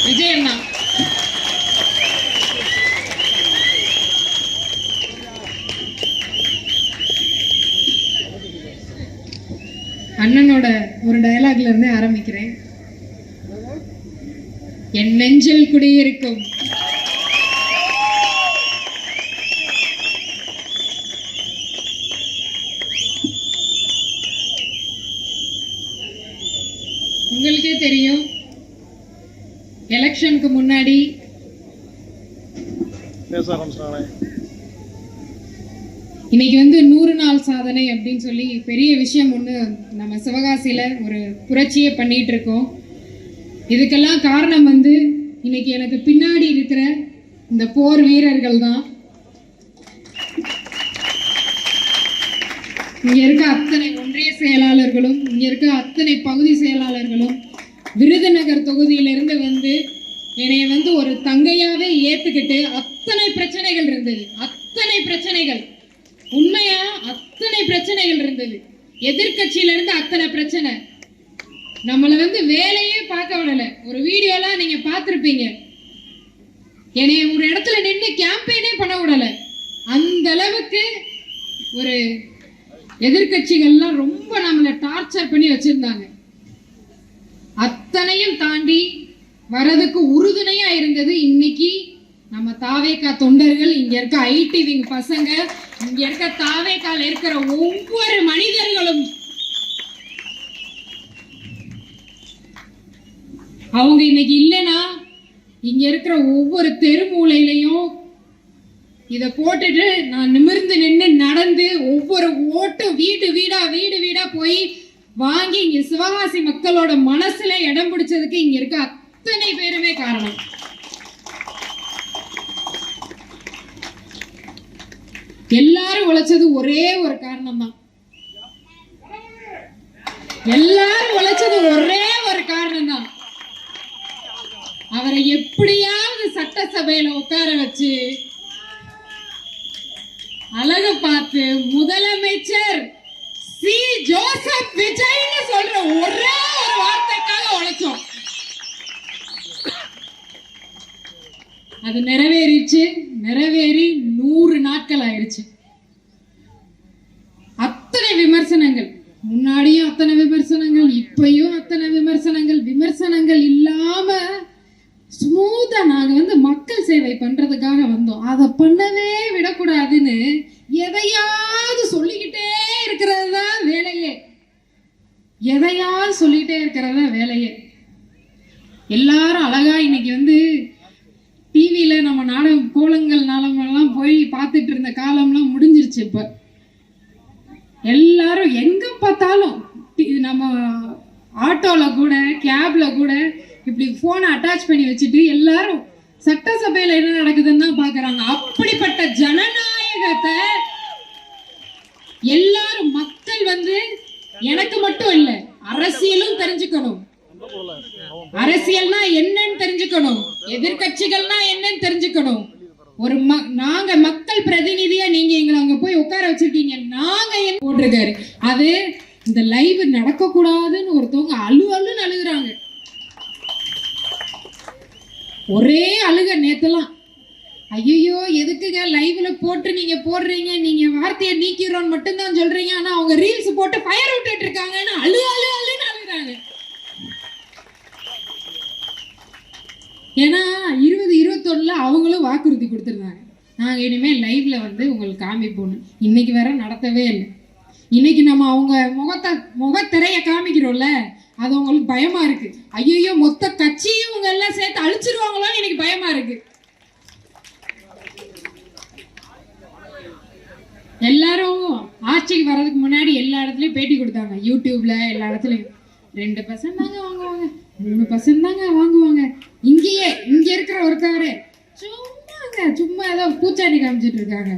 விஜய் அண்ணா. அண்ணனோட ஒரு டயலாக்ல இருந்து ஆரம்பிக்கிறேன். என் நெஞ்சில் குடியிருக்கும் உங்களுக்கே தெரியும், எலெக்ஷனுக்கு முன்னாடி இன்னைக்கு 100 நாள் சாதனை அப்படின்னு சொல்லி பெரிய விஷயம் ஒன்று நம்ம சிவகாசியில ஒரு புரட்சியை பண்ணிட்டு இருக்கோம். இதுக்கெல்லாம் காரணம் இன்னைக்கு எனக்கு பின்னாடி இருக்கிற இந்த போர் வீரர்கள் தான். இங்க இருக்க அத்தனை ஒன்றிய செயலாளர்களும், இங்க இருக்க அத்தனை பகுதி செயலாளர்களும் விருதுநகர் தொகுதியிலிருந்து என்னைய ஒரு தங்கையாவே ஏத்துக்கிட்டு அத்தனை பிரச்சனைகள் இருந்தது. அத்தனை பிரச்சனைகள், உண்மையா அத்தனை பிரச்சனைகள் இருந்தது. எதிர்கட்சியில இருந்து அத்தனை பிரச்சனை. நம்மள வேலையே பார்க்க விடல. ஒரு வீடியோலாம் நீங்க பார்த்திருப்பீங்க. என்னைய ஒரு இடத்துல நின்று கேம்பெயினே பண்ண விடல. அந்த அளவுக்கு ஒரு எதிர்கட்சிகள்லாம் ரொம்ப நம்மளை டார்ச்சர் பண்ணி வச்சிருந்தாங்க. அத்தனையும் தாண்டி வரதுக்கு உறுதுணையா இருந்தது இன்னைக்கு நம்ம தாவேகா தொண்டர்கள், இங்க இருக்க ஐடி விங் பசங்க, இங்க இருக்க தாவேகால இருக்கிற ஒவ்வொரு மனிதர்களும். அவங்க இன்னைக்கு இல்லைன்னா இங்க இருக்கிற ஒவ்வொரு தெருமூலையிலையும் இதை போட்டுட்டு நான் நிமிர்ந்து நின்று நடந்து ஒவ்வொரு ஓட்டும் வீடு வீடா போய் வாங்கி இங்க சிவகாசி மக்களோட மனசுல இடம் பிடிச்சதுக்கு இங்க இருக்க அத்தனை பேருமே காரணம். எல்லாரும் உழைச்சது ஒரே ஒரு காரணம் தான். எல்லாரும் உழைச்சது ஒரே ஒரு காரணம் தான். அவரை எப்படியாவது சட்டசபையில உட்கார வச்சு அழகு பார்த்து முதலமைச்சர் சி. ஜோசப் விஜய்னு சொல்ற ஒரே ஒரு வார்த்தைக்காக உழைச்சோம். அது நிறைவேறிச்சு. நிறைவேறி 100 நாட்கள் ஆயிடுச்சு. அத்தனை விமர்சனங்கள், முன்னாடியும் அத்தனை விமர்சனங்கள், இப்பயும் அத்தனை விமர்சனங்கள். விமர்சனங்கள் இல்லாம ஸ்மூத்தா நாங்க மக்கள் சேவை பண்றதுக்காக வந்தோம். அதை பண்ணவே விடக்கூடாதுன்னு எதையாவது சொல்லிக்கிட்டே இருக்கிறது தான் வேலையே. எதையாவது சொல்லிட்டே இருக்கிறது தான் வேலையே. எல்லாரும் அழகா இன்னைக்கு டிவியில நம்ம நாடகம் கோலங்கள் நாளமெல்லாம் போய் பார்த்துட்டு இருந்த காலம்லாம் முடிஞ்சிருச்சு. இப்ப எல்லாரும் எங்க பார்த்தாலும் நம்ம ஆட்டோல கூட கேப்ல கூட இப்படி போனை அட்டாச் பண்ணி வச்சுட்டு எல்லாரும் சட்டசபையில என்ன நடக்குதுன்னு தான் பாக்குறாங்க. அப்படிப்பட்ட ஜனநாயகத்தை எல்லாரும் மக்கள் எனக்கு மட்டும் இல்ல, அரசியலும் தெரிஞ்சுக்கணும். அரசியல்னா என்னன்னு தெரிஞ்சுக்கணும், எதிர்கட்சிகள்னா என்னன்னு தெரிஞ்சுக்கணும். நாங்க மக்கள் பிரதிநிதியா நீங்க எங்களை அங்க போய் உட்கார வச்சிருக்கீங்க. நாங்க என்ன போட்டிருக்காரு அது இந்த லைவ் நடக்க கூடாதுன்னு ஒருத்தவங்க அழுன்னு அழுகுறாங்க. ஒரே அழுக நேத்தெல்லாம். ஐயோ எதுக்குங்க லைவ்ல போட்டு நீங்க போடுறீங்க, நீங்க வார்த்தையை நீக்கிறோன்னு மட்டும்தான் சொல்றீங்க, ஆனா அவங்க ரீல்ஸ் போட்டு ஃபயர் விட்டுட்டு இருக்காங்கன்னு அழுன்னு அழுகுறாங்க. ஏன்னா 2021 அவங்களும் வாக்குறுதி கொடுத்துருந்தாங்க, நாங்க இனிமே லைவ்ல உங்களுக்கு காமிப்போம். இன்னைக்கு வேற நடத்தவே இல்லை. இன்னைக்கு நம்ம அவங்க முகத்திரைய காமிக்கிறோம்ல, அது உங்களுக்கு பயமா இருக்கு. ஐயோ மொத்த கட்சியும் இவங்க எல்லாம் சேர்த்து அழிச்சிருவாங்களோன்னு எனக்கு பயமா இருக்கு. எல்லாரும் ஆட்சிக்கு வர்றதுக்கு முன்னாடி எல்லா இடத்துலயும் பேட்டி கொடுத்தாங்க, யூடியூப்ல எல்லா இடத்துலயும். 2% தாங்க வாங்குவாங்க, 3% தாங்க வாங்குவாங்க. இங்க இருக்கிற ஒருத்தவரே சும்மா ஏதோ பூச்சாண்டி காமிச்சிட்டு இருக்காங்க,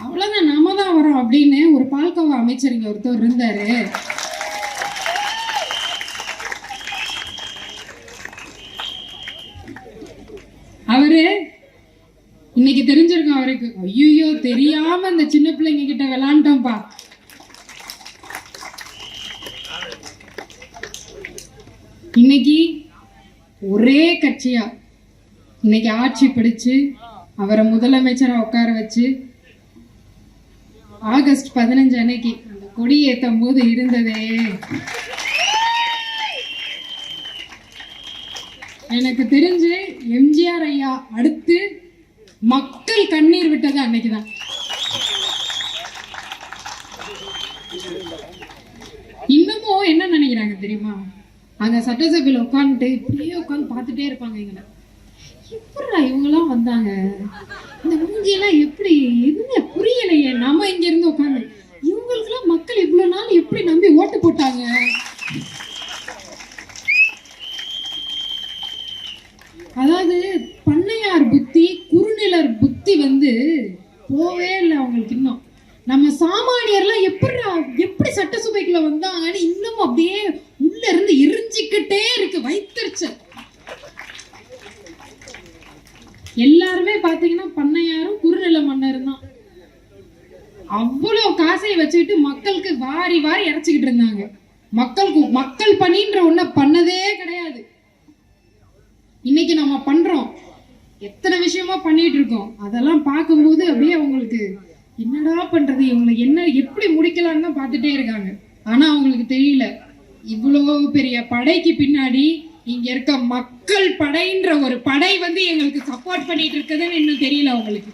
அவ்வளவுதான் நம்ம தான் வரோம் அப்படின்னு ஒரு பால்கோவா அமைச்சர் இங்க ஒருத்தவர் இருந்தாரு. அவரு இன்னைக்கு தெரிஞ்சிருக்கும் அவருக்கு. ஐயோ தெரியாம இந்த சின்ன பிள்ளைங்க கிட்ட விளையாண்டோம்ப்பா. இன்னைக்கு ஒரே கட்சியா இன்னைக்கு ஆட்சி பிடிச்சு அவரை முதலமைச்சரா உட்கார வச்சு ஆகஸ்ட் 15 அன்னைக்கு அந்த கொடி ஏற்றும் போது இருந்ததே எனக்கு தெரிஞ்சு எம்ஜிஆர் ஐயா அடுத்து மக்கள் கண்ணீர் விட்டது அன்னைக்குதான். இன்னமும் என்ன நினைக்கிறாங்க தெரியுமா, அங்க சட்டசபையில உட்காந்துட்டு இப்படியே உட்காந்து பார்த்துட்டே இருப்பாங்க. எங்களை எப்படா இவங்கெல்லாம் வந்தாங்க, இந்த மூஞ்சியெல்லாம் எப்படி எதுவுமே புரியலையே, நம்ம இங்க இருந்து உட்காந்து இவங்களுக்கெல்லாம் மக்கள் இவ்வளவு நாள் எப்படி நம்பி ஓட்டு போட்டாங்க. அதாவது பண்ணையார் புத்தி குறுநிலர் புத்தி வந்து போவே இல்லை அவங்களுக்கு. இன்னும் நம்ம சாமானியர்லாம் எப்படி சட்டசபைக்குள்ள வந்தாங்கன்னு இன்னும் அப்படியே உள்ள இருந்து எரிஞ்சுக்கிட்டே இருக்கு வைத்தறிச்சல். எல்லாருமே பாத்தீங்கன்னா பண்ணையாரும் குறுநில மன்னரும் தான். அவ்வளவு காசை வச்சுக்கிட்டு மக்களுக்கு வாரி வாரி இறைச்சிக்கிட்டு இருந்தாங்க. மக்கள் பணின்ற ஒண்ண பண்ணதே கிடையாது. இன்னைக்கு நம்ம பண்றோம், எத்தனை விஷயமா பண்ணிட்டு இருக்கோம். அதெல்லாம் பார்க்கும்போது அப்படியே அவங்களுக்கு என்னடா பண்றது, இவங்களை என்ன எப்படி முடிக்கலான்னு தான் பார்த்துட்டே இருக்காங்க. ஆனா அவங்களுக்கு தெரியல, இவ்வளோ பெரிய படைக்கு பின்னாடி இங்க இருக்க மக்கள் படைன்ற ஒரு படை வந்து எங்களுக்கு சப்போர்ட் பண்ணிட்டு இருக்குதுன்னு இன்னும் தெரியல அவங்களுக்கு.